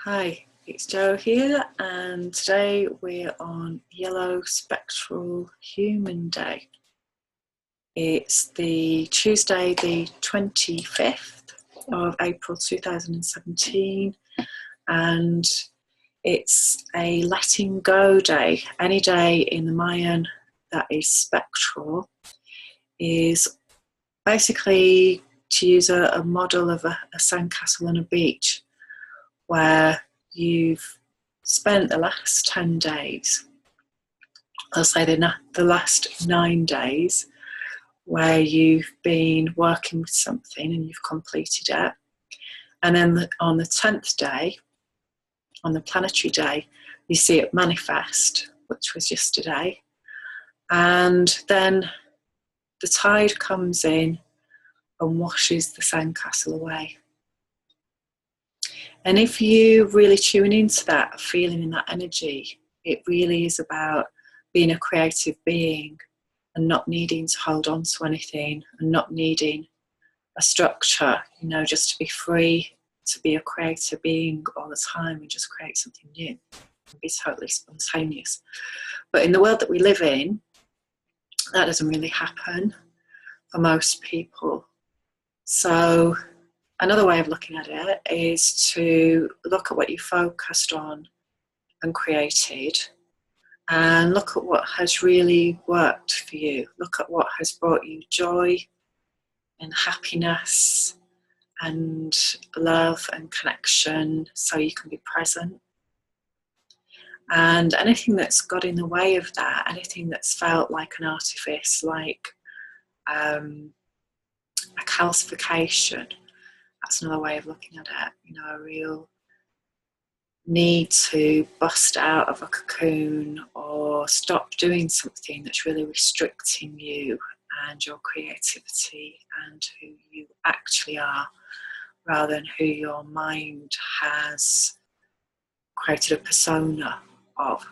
Hi, it's Jo here, and today we're on Yellow Spectral Human Day. It's the Tuesday, the 25th of April 2017, and it's a letting go day. Any day in the Mayan that is spectral is basically, to use a model of a sandcastle on a beach, where you've spent the last 10 days, I'll say the last 9 days, where you've been working with something and you've completed it. And then on the 10th day, on the planetary day, you see it manifest, which was yesterday. And then the tide comes in and washes the sandcastle away. And if you really tune into that feeling and that energy, it really is about being a creative being and not needing to hold on to anything and not needing a structure, just to be free to be a creative being all the time and just create something new and be totally spontaneous. But in the world that we live in, that doesn't really happen for most people. So another way of looking at it is to look at what you focused on and created, and look at what has really worked for you. Look at what has brought you joy and happiness and love and connection, so you can be present. And anything that's got in the way of that, anything that's felt like an artifice, like a calcification, that's another way of looking at it. A real need to bust out of a cocoon or stop doing something that's really restricting you and your creativity and who you actually are, rather than who your mind has created a persona of.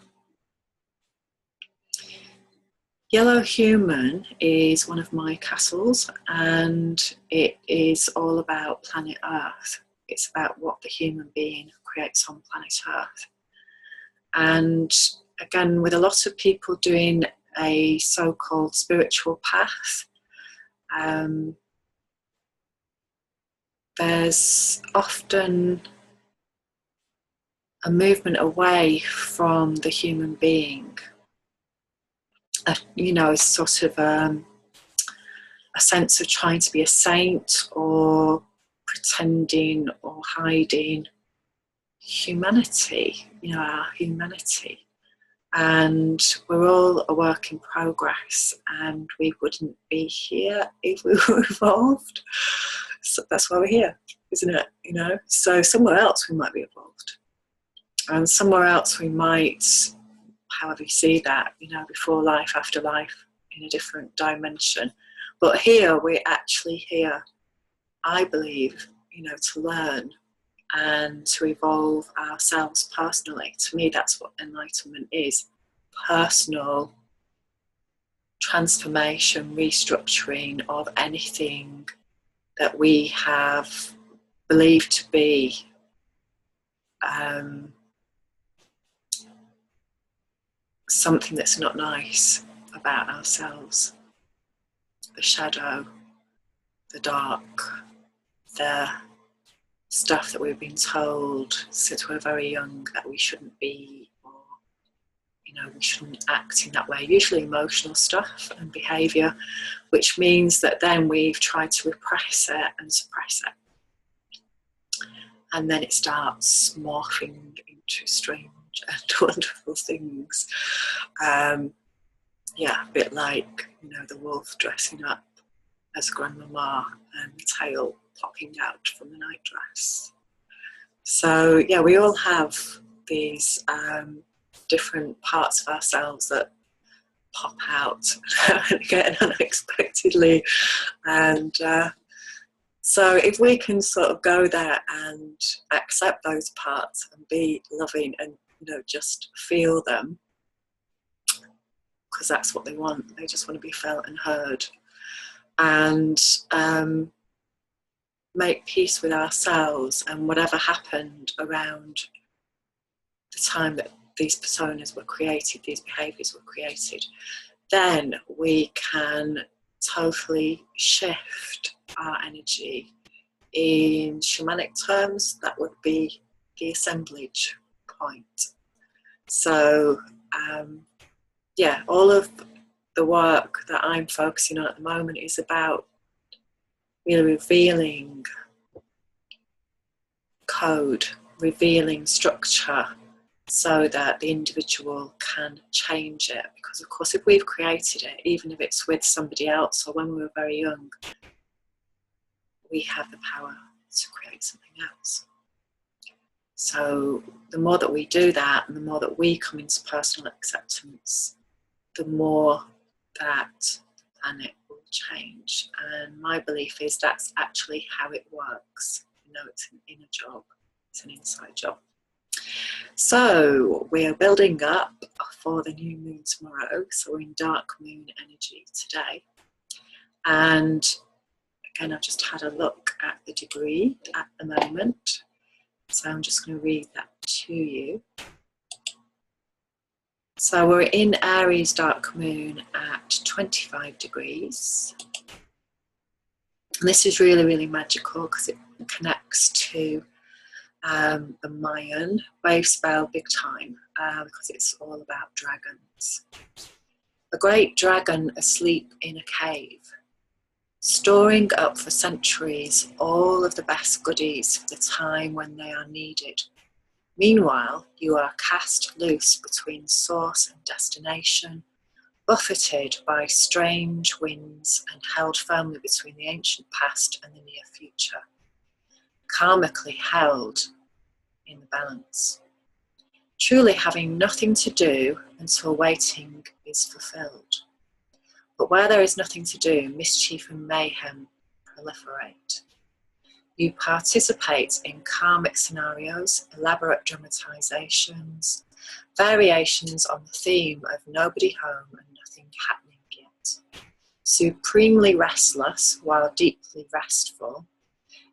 Yellow Human is one of my castles, and it is all about planet Earth. It's about what the human being creates on planet Earth. And again, with a lot of people doing a so-called spiritual path, there's often a movement away from the human being. Sort of a sense of trying to be a saint or pretending or hiding humanity, our humanity. And we're all a work in progress, and we wouldn't be here if we were evolved. So that's why we're here, isn't it? So somewhere else we might be evolved, and somewhere else we might, however you see that, before life, after life, in a different dimension. But here, we're actually here, I believe, to learn and to evolve ourselves personally. To me, that's what enlightenment is: personal transformation, restructuring of anything that we have believed to be something that's not nice about ourselves. The shadow, the dark, the stuff that we've been told since we're very young that we shouldn't be, or we shouldn't act in that way. Usually emotional stuff and behaviour, which means that then we've tried to repress it and suppress it, and then it starts morphing into strange and wonderful things. A bit like the wolf dressing up as grandmama and the tail popping out from the nightdress. So we all have these different parts of ourselves that pop out again unexpectedly, and so if we can sort of go there and accept those parts and be loving and just feel them, because that's what they want. They just want to be felt and heard, and make peace with ourselves and whatever happened around the time that these personas were created, these behaviours were created, then we can totally shift our energy. In shamanic terms, that would be the assemblage point. So, yeah, all of the work that I'm focusing on at the moment is about really revealing code, revealing structure, so that the individual can change it. Because of course, if we've created it, even if it's with somebody else or when we were very young, we have the power to create something else. So the more that we do that, and the more that we come into personal acceptance, the more that the planet will change. And my belief is that's actually how it works. You know, it's an inner job, it's an inside job. So we are building up for the new moon tomorrow. So we're in dark moon energy today. And again, I've just had a look at the degree at the moment. So I'm just going to read that to you. So we're in Aries dark moon at 25 degrees. And this is really, really magical because it connects to the Mayan wave spell big time, because it's all about dragons. A great dragon asleep in a cave, storing up for centuries all of the best goodies for the time when they are needed. Meanwhile, you are cast loose between source and destination, buffeted by strange winds and held firmly between the ancient past and the near future, karmically held in the balance, truly having nothing to do until waiting is fulfilled. But where there is nothing to do, mischief and mayhem proliferate. You participate in karmic scenarios, elaborate dramatizations, variations on the theme of nobody home and nothing happening yet. Supremely restless while deeply restful,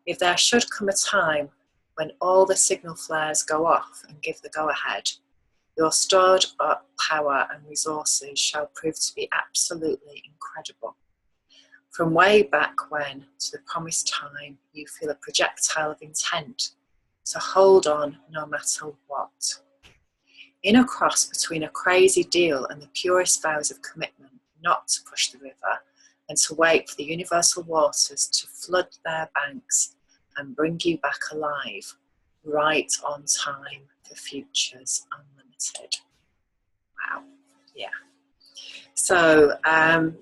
if there should come a time when all the signal flares go off and give the go-ahead, your stored up power and resources shall prove to be absolutely incredible. From way back when to the promised time, you feel a projectile of intent to hold on no matter what. In a cross between a crazy deal and the purest vows of commitment not to push the river and to wait for the universal waters to flood their banks and bring you back alive, right on time for futures unlimited. Wow, yeah. So,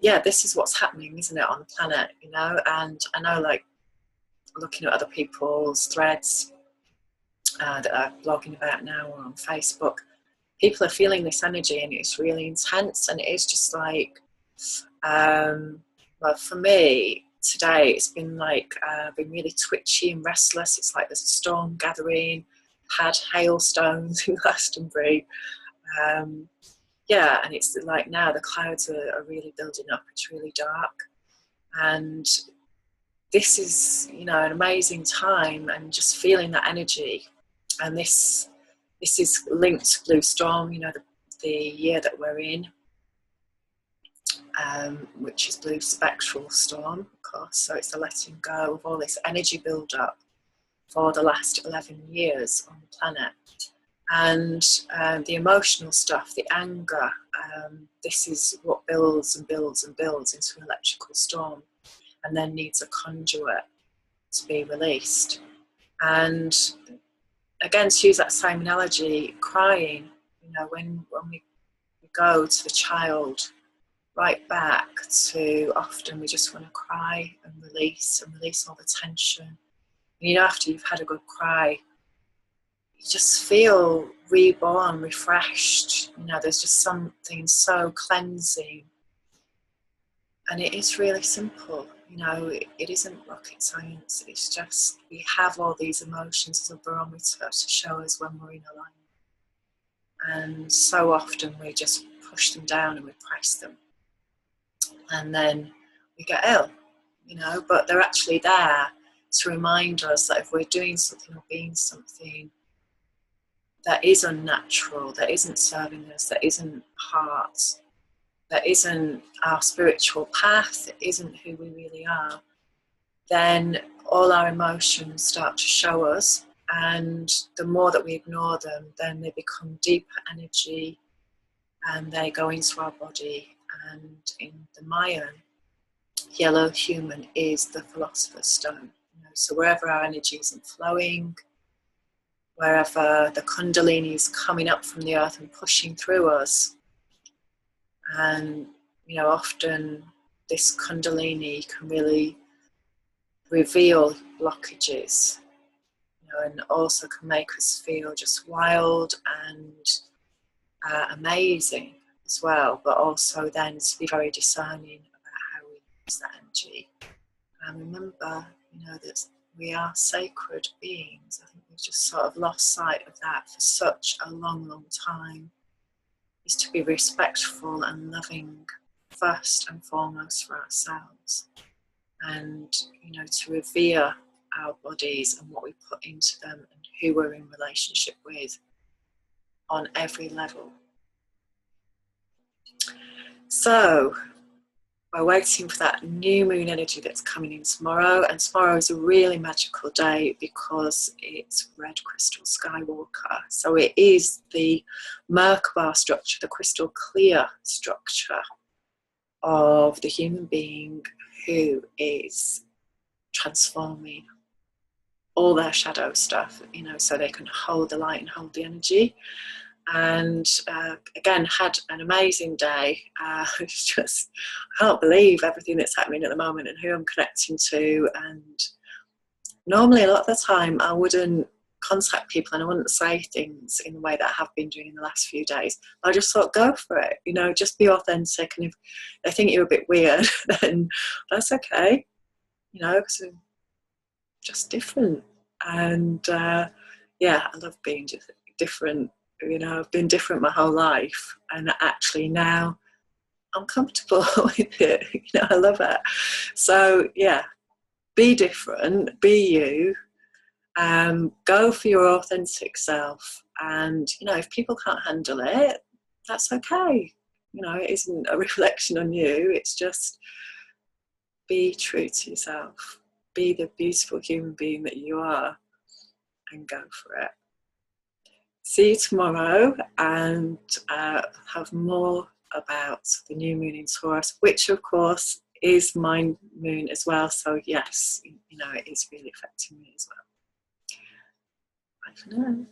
yeah, this is what's happening, isn't it, on the planet, you know? And I know, like, looking at other people's threads that are blogging about now or on Facebook, people are feeling this energy and it's really intense. And it is just like, well, for me, today it's been like, been really twitchy and restless. It's like there's a storm gathering, had hailstones in Glastonbury. Yeah, and it's like now the clouds are really building up. It's really dark, and this is, you know, an amazing time, and just feeling that energy. And this is linked to Blue Storm, you know, the year that we're in, which is Blue Spectral Storm, of course. So it's the letting go of all this energy build up for the last 11 years on the planet. And the emotional stuff, the anger, this is what builds and builds and builds into an electrical storm, and then needs a conduit to be released. And again, to use that same analogy, crying, you know, when we go to the child, right back to often we just want to cry and release all the tension. And, you know, after you've had a good cry, you just feel reborn, refreshed. You know, there's just something so cleansing. And it is really simple. You know, it isn't rocket science. It's just we have all these emotions as a barometer to show us when we're in alignment. And so often we just push them down and repress them. And then we get ill, you know, but they're actually there to remind us that if we're doing something or being something, that is unnatural, that isn't serving us, that isn't heart, that isn't our spiritual path, that isn't who we really are, then all our emotions start to show us, and the more that we ignore them, then they become deeper energy and they go into our body. And in the Mayan, yellow human is the philosopher's stone. So wherever our energy isn't flowing, wherever the kundalini is coming up from the earth and pushing through us, and often this kundalini can really reveal blockages, and also can make us feel just wild and amazing as well, but also then to be very discerning about how we use that energy. And remember, that we are sacred beings. I think we've just sort of lost sight of that for such a long, long time, is to be respectful and loving first and foremost for ourselves, and to revere our bodies and what we put into them and who we're in relationship with on every level. So we're waiting for that new moon energy that's coming in tomorrow, and tomorrow is a really magical day because it's red crystal skywalker. So it is the Merkaba structure, the crystal clear structure of the human being who is transforming all their shadow stuff, so they can hold the light and hold the energy. And again, had an amazing day. It's just, I can't believe everything that's happening at the moment and who I'm connecting to. And normally a lot of the time I wouldn't contact people and I wouldn't say things in the way that I have been doing in the last few days. I just thought, go for it, just be authentic. And if they think you're a bit weird, then that's okay, because I'm just different. And yeah, I love being just different. I've been different my whole life, and actually now I'm comfortable with it. I love it. So yeah, be different, be you, go for your authentic self. And if people can't handle it, that's okay. It isn't a reflection on you. It's just be true to yourself, be the beautiful human being that you are, and go for it. See you tomorrow, and have more about the new moon in Taurus, which of course is my moon as well. So yes, it is really affecting me as well. Bye for now.